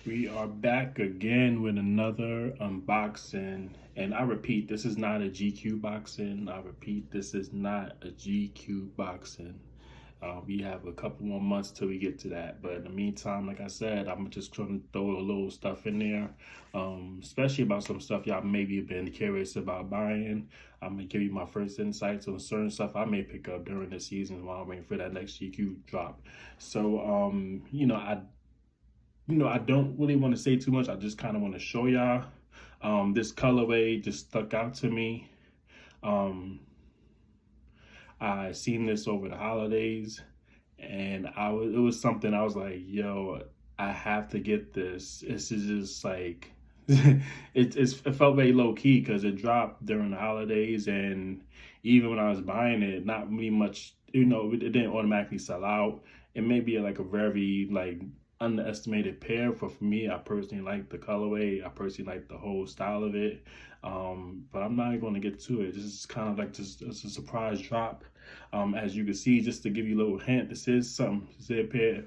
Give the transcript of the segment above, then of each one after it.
We are back again with another unboxing. And I repeat, this is not a GQ boxing. I repeat, this is not a GQ boxing. We have a couple more months till we get to that. But in the meantime, like I said, I'm just trying to throw a little stuff in there, especially about some stuff y'all maybe have been curious about buying. I'm going to give you my first insights on certain stuff I may pick up during the season while I'm waiting for that next GQ drop. So, I don't really want to say too much. I just kind of want to show y'all. This colorway just stuck out to me. I seen this over the holidays, and it was something I was like, yo, I have to get this. This is just like it felt very low key because it dropped during the holidays, and even when I was buying it, not really much. It didn't automatically sell out. It may be like a very like underestimated pair, but for me, I personally like the colorway. I personally like the whole style of it. But I'm not going to get to it. This is kind of like just it's a surprise drop. As you can see, just to give you a little hint, this is something. This is a pair.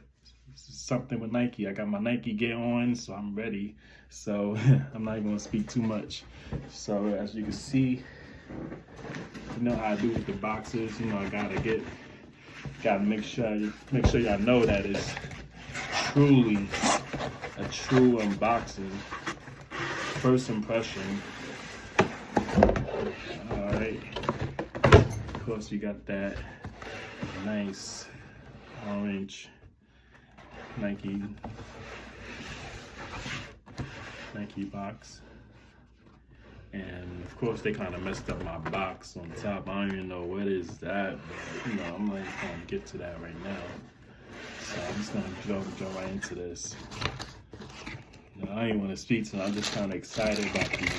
This is something with Nike. I got my Nike gear on, so I'm ready. So I'm not going to speak too much. So as you can see, you know how I do with the boxes. I gotta make sure y'all know that it's truly a true unboxing. First impression. All right. Of course, you got that nice orange Nike box. And of course, they kind of messed up my box on top. I don't even know what is that, but I'm not going to get to that right now. So I'm just gonna jump right into this. I don't even want to speak to them. I'm just kind of excited about these.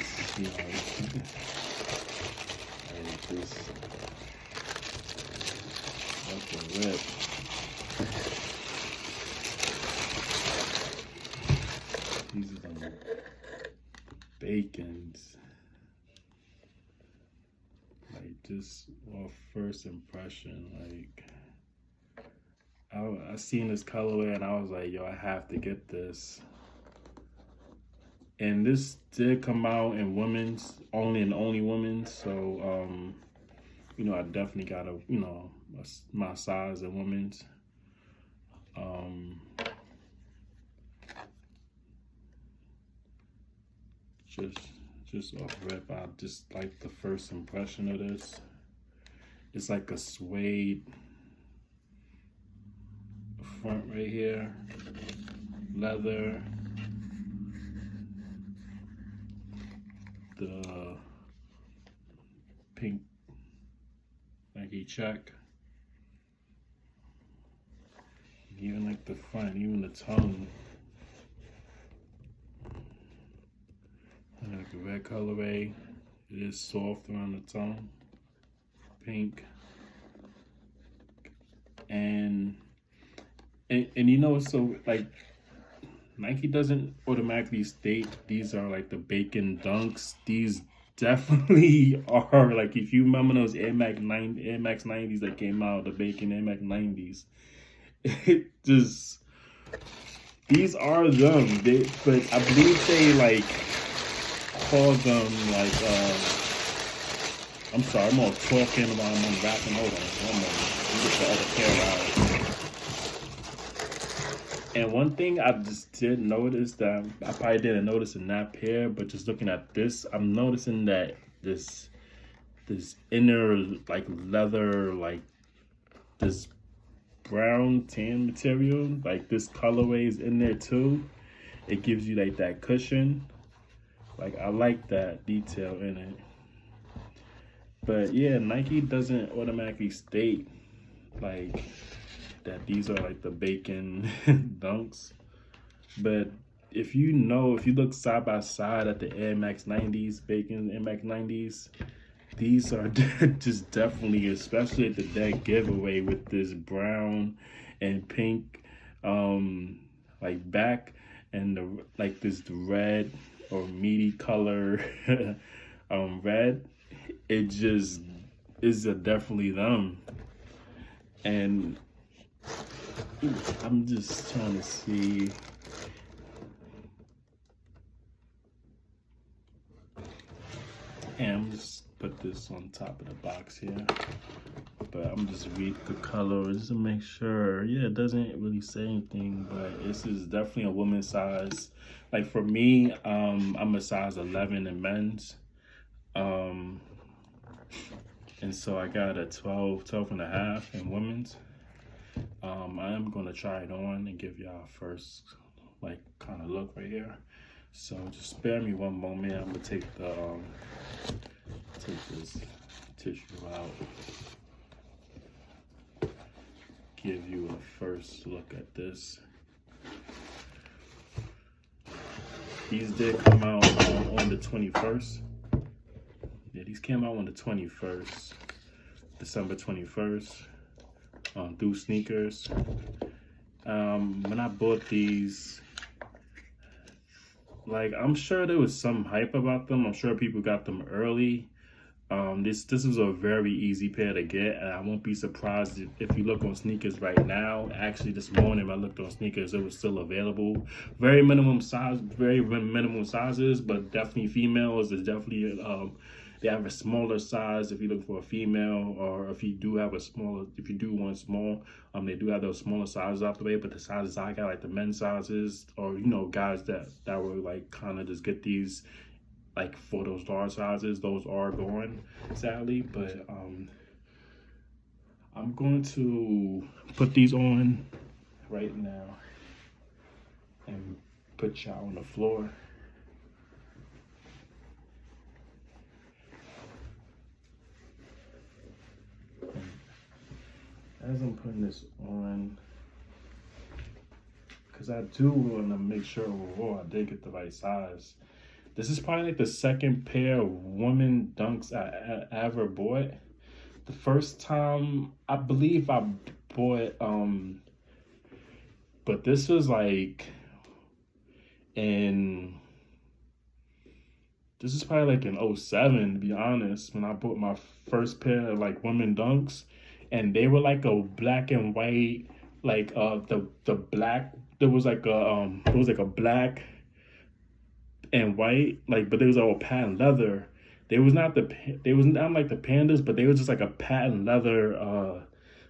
That's a rip. These are some bacons. Like just off first impression, like. I seen this colorway and I was like, yo, I have to get this. And this did come out in women's, only women's. So, I definitely got my size in women's. Just off rip, I just like the first impression of this. It's like a suede front right here, leather, the pink Nike check, even like the front, even the tongue, and like the red colorway. It is soft around the tongue, pink, and so like Nike doesn't automatically state these are like the bacon dunks. These definitely are, like, if you remember those Air Max 90s that came out, the bacon Air Max 90s. It just, these are them. But I believe they like call them like I'm sorry, I'm all talking while I'm unwrapping. Hold on, one moment. Let me get the other pair out. And one thing I just did notice that I probably didn't notice in that pair, but just looking at this, I'm noticing that this inner like leather, like this brown tan material, like this colorway is in there too. It gives you like that cushion. Like I like that detail in it. But yeah, Nike doesn't automatically state like that these are like the bacon dunks. But if you look side by side at the Air Max 90s, bacon Air Max 90s, these are just definitely, especially at the dead giveaway with this brown and pink like back, and this red or meaty color red. It just is definitely them. And I'm just trying to see. And I'm just put this on top of the box here. But I'm just read the color just to make sure. Yeah, it doesn't really say anything, but this is definitely a woman's size. Like for me, I'm a size 11 in men's. And so I got a 12 and a half in women's. I am gonna try it on and give y'all first like kind of look right here. So just spare me one moment. I'm gonna take this tissue out. Give you a first look at this. These did come out on the 21st. Yeah, these came out on the 21st, December 21st, through Sneakers. When I bought these, like, I'm sure there was some hype about them. I'm sure people got them early. This is a very easy pair to get, and I won't be surprised if you look on Sneakers right now. Actually, this morning I looked on Sneakers, it was still available. Very minimum sizes, but definitely females. Is definitely they have a smaller size if you look for a female, or if you do want small, they do have those smaller sizes out the way. But the sizes I got, like the men's sizes, or guys that were like kind of just get these. Like for those large sizes, those are gone, sadly. But I'm going to put these on right now and put y'all on the floor. And as I'm putting this on, because I do want to make sure overall I did get the right size. This is probably like the second pair of women dunks I ever bought. The first time, I believe I bought, but this was like this is probably like in 07, to be honest, when I bought my first pair of like women dunks, and they were like a black and white, like the black, there was like a black and white, like, but they was all patent leather. They was not like the pandas, but they was just like a patent leather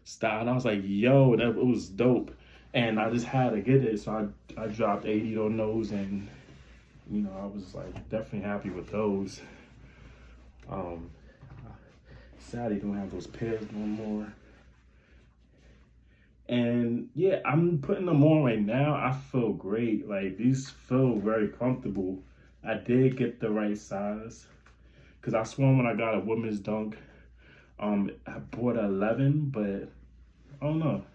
style. And I was like, yo, it was dope. And I just had to get it, so I dropped 80 on those, and I was like definitely happy with those. Sadly, don't have those pairs no more. And yeah, I'm putting them on right now. I feel great. Like, these feel very comfortable. I did get the right size, because I sworn when I got a women's dunk, I bought 11, but I don't know.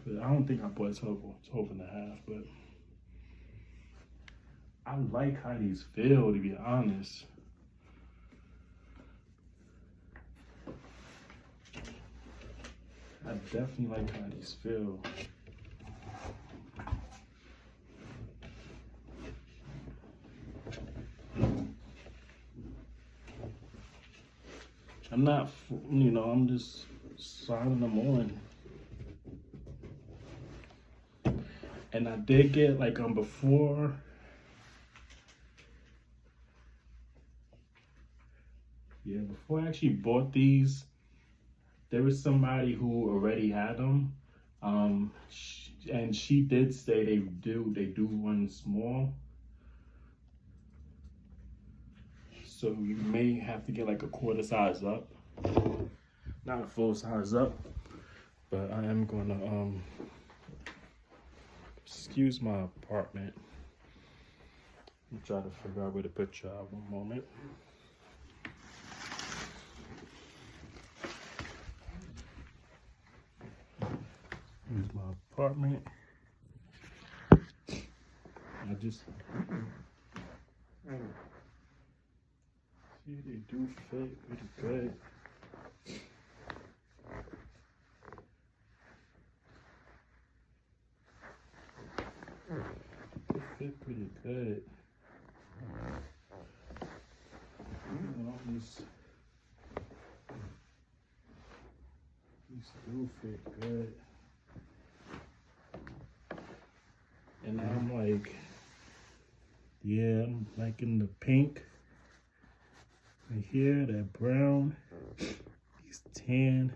But I don't think I bought 12 and a half, but I like how these feel, to be honest. I definitely like how these feel. I'm not, I'm just sliding them on. And I did get like before I actually bought these, there was somebody who already had them, and she did say they do run small, so you may have to get like a quarter size up, not a full size up. But I am gonna excuse my apartment. I'm trying to figure out where to put y'all. One moment. Here's my apartment. I just see they do fit pretty good. They fit pretty good. These do fit good. And I'm like, yeah, I'm liking the pink. right here, that brown, these tan.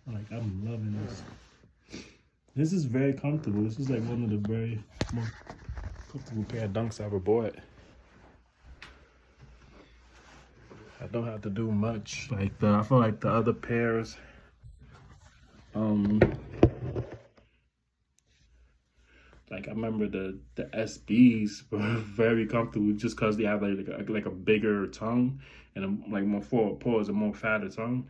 Like, I'm loving this. This is very comfortable. This is like one of the very most comfortable pair of dunks I ever bought. I don't have to do much. Like I feel like the other pairs, like I remember the SBs were very comfortable just because they have like a bigger tongue and like more four paws, a more fatter tongue.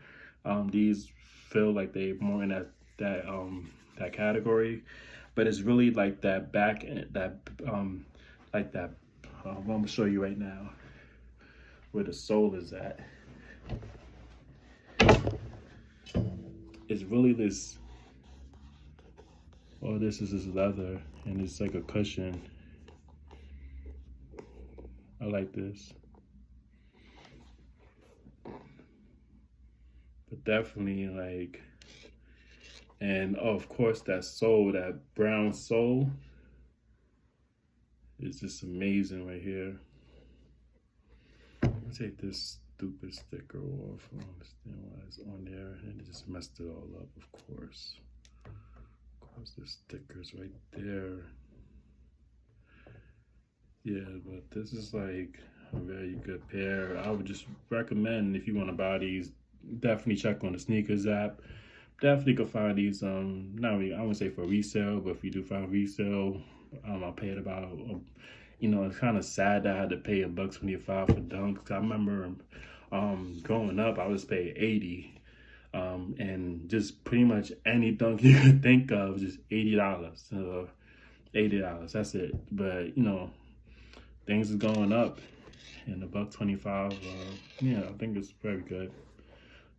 These feel like they more in that category, but it's really like that back end, like that. I'm gonna show you right now where the sole is at. It's really this. Oh, this is leather, and it's like a cushion. I like this. But definitely like, and oh, of course that sole, that brown sole is just amazing right here. I'll take this stupid sticker off. I don't understand why it's on there, and it just messed it all up, of course. The stickers right there. Yeah, but this is like a very good pair. I would just recommend, if you want to buy these, definitely check on the SNKRS app. Definitely could find these, not really, I wouldn't say for resale, but if you do find resale, I paid about, you know, it's kind of sad that I had to pay $1.25 for dunks. I remember growing up, I was paying $80. And just pretty much any dunk you could think of, just $80. $80, that's it. But you know, things is going up, and $1.25, yeah, I think it's very good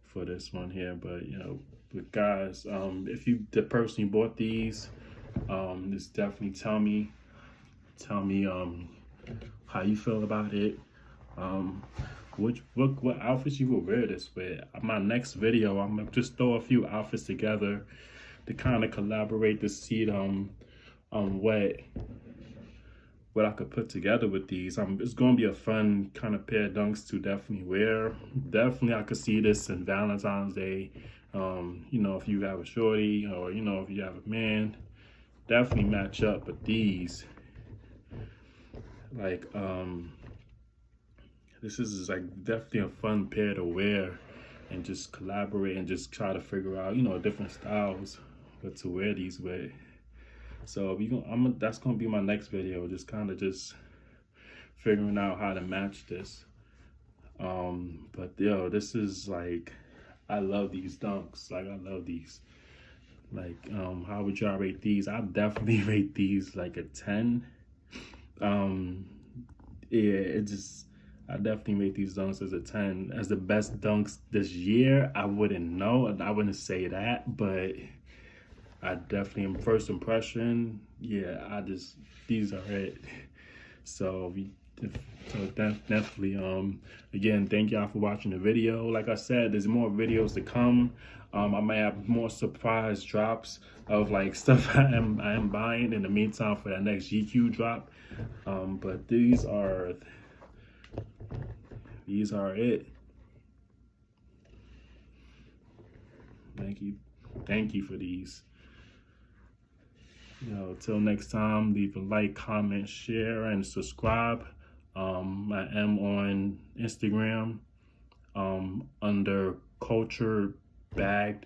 for this one here. But you know, but guys, if you the person who bought these, just definitely tell me how you feel about it. What outfits you will wear this with. My next video, I'm gonna just throw a few outfits together to kind of collaborate to see what I could put together with these. It's gonna be a fun kind of pair of dunks to definitely wear. Definitely, I could see this in Valentine's Day. You know, if you have a shorty, or you know, if you have a man, definitely match up with these. Like this is like definitely a fun pair to wear and just collaborate and just try to figure out, you know, different styles but to wear these with. So that's gonna be my next video, just kind of just figuring out how to match this. But yo, this is like, I love these dunks. Like I love these. Like how would y'all rate these? I definitely rate these like a 10. Yeah, I definitely rate these dunks as a 10. As the best dunks this year, I wouldn't know. I wouldn't say that, but I definitely am first impression. Yeah, these are it. So definitely, again, thank y'all for watching the video. Like I said, there's more videos to come. I might have more surprise drops of like stuff I am buying in the meantime for that next GQ drop. But these are it. Thank you for these. You know, till next time, leave a like, comment, share, and subscribe. I am on Instagram under Culture Bagged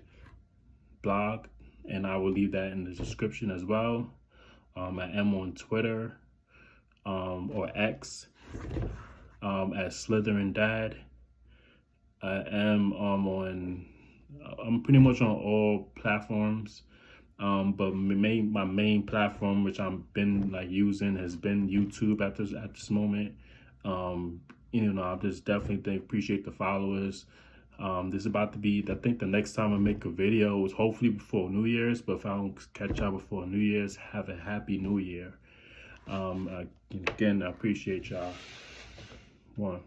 Blog, and I will leave that in the description as well. I am on Twitter or X as Slytherin Dad. I am I'm pretty much on all platforms. But my main platform, which I've been like using, has been YouTube at this moment. You know, I just definitely appreciate the followers. This is about to be, I think the next time I make a video is hopefully before New Year's, but if I don't catch y'all before New Year's, have a happy New Year. Again, I appreciate y'all. One.